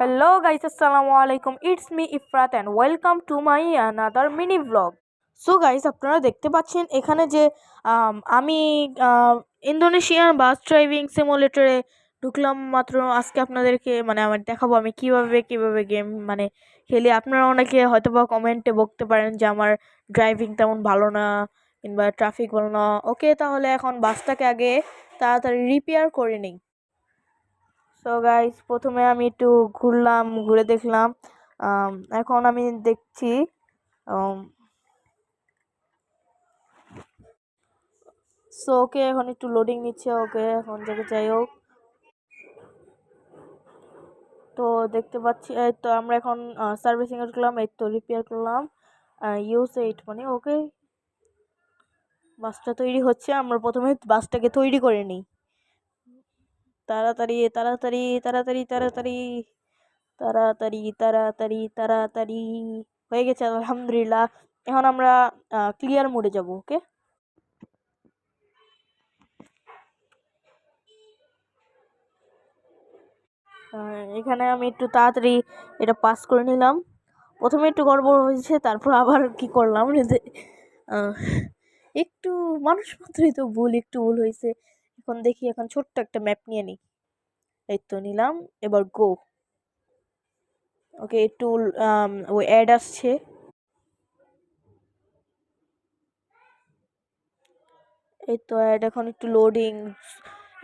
Hello guys, assalamu alaikum. It's me Ifrat and welcome to my another mini vlog. So guys, আপনারা দেখতে পাচ্ছেন এখানে যে আমি ইন্দোনেশিয়ান বাস ড্রাইভিং সিমুলেটরে ঢুকলাম মাত্র। আজকে আপনাদেরকে আমার দেখাবো আমি কিভাবে গেম খেলি। আপনারা অনেকে হয়তো বা কমেন্টে বলতে পারেন যে আমার ড্রাইভিং তেমন ভালো না কিংবা ট্রাফিক ভালো না। ওকে, তাহলে এখন বাসটাকে আগে তাড়াতাড়ি রিপেয়ার করে নিই। সো গাইস, প্রথমে আমি একটু ঘুরে দেখলাম। এখন আমি দেখছি সো ওকে, এখন একটু লোডিং নিচ্ছে। ওকে, এখন যাকে যাই হোক, তো দেখতে পাচ্ছি এই তো আমরা এখন সার্ভিসিং এ করলাম, এই তো রিপেয়ার করলাম ইউজ 8 ওকে, বাসটা তৈরি হচ্ছে। আমরা প্রথমে বাসটাকে তৈরি করে নিই। তাড়াতাড়ি তাড়াতাড়ি তাড়াতাড়ি তাড়াতাড়ি তাড়াতাড়ি তাড়াতাড়ি তাড়াতাড়ি হয়ে গেছে আলহামদুলিল্লাহ। এখন আমরা ক্লিয়ার মোডে যাব। ওকে, এখানে আমি একটু তাড়াতাড়ি এটা পাস করে নিলাম। প্রথমে একটু গড়বড় হয়েছে, তারপর আবার কি করলাম একটু মানুষ মাত্রই তো ভুল, একটু ভুল হয়েছে। এখন দেখি, এখন ছোট্ট একটা ম্যাপ নিয়ে নিই। এই তো নিলাম, এবার গো। ওকে, একটু ওই অ্যাড আসছে। এই তো অ্যাড এখন একটু লোডিং।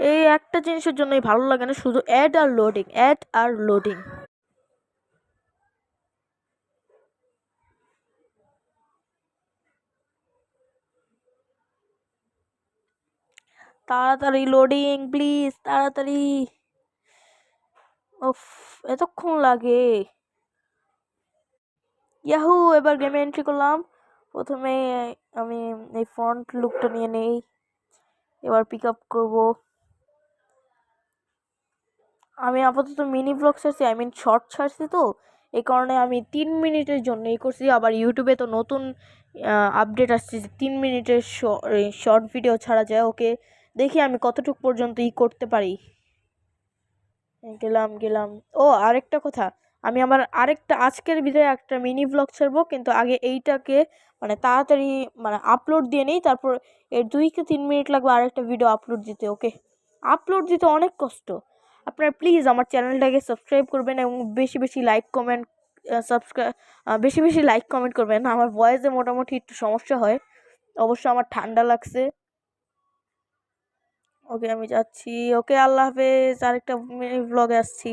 এই একটা জিনিসের জন্যই ভালো লাগে না, শুধু অ্যাড আর লোডিং, অ্যাড আর লোডিং। তাড়াতাড়ি লোডিং প্লিজ, তাড়াতাড়ি। উফ, এতক্ষণ লাগে। ইয়াহু, এবার গেমে এন্ট্রি করলাম। প্রথমে আমি এই ফ্রন্ট লুকটা নিয়ে নেই, এবার পিক আপ করবো। আমি আপাতত মিনি ব্লগ ছাড়ছি, শর্ট ছাড়ছি, তো এই কারণে আমি 3 মিনিটের জন্য এই করছি। আবার ইউটিউবে তো নতুন আপডেট আসছে যে 3 মিনিটের শর্ট ভিডিও ছাড়া যায়। ওকে, দেখি আমি কতটুকু পর্যন্ত করতে পারি। গেলাম। ও, আরেকটা কথা, আমি আমার আরেকটা আজকের ভিডিও একটা মিনি ব্লগ ছাড়বো, কিন্তু আগে এইটাকে তাড়াতাড়ি আপলোড দিয়ে নেই, তারপর এর 2 কি 3 মিনিট লাগবে আরেকটা ভিডিও আপলোড দিতে। ওকে, আপলোড দিতে অনেক কষ্ট। আপনারা প্লিজ আমার চ্যানেলটাকে সাবস্ক্রাইব করবেন এবং বেশি বেশি লাইক কমেন্ট করবেন। আমার ভয়েসে মোটামুটি একটু সমস্যা হয়, অবশ্য আমার ঠান্ডা লাগছে। ওকে, আমি যাচ্ছি। ওকে, আল্লাহ হাফেজ, আরেকটা মিনি ব্লগে আসছি।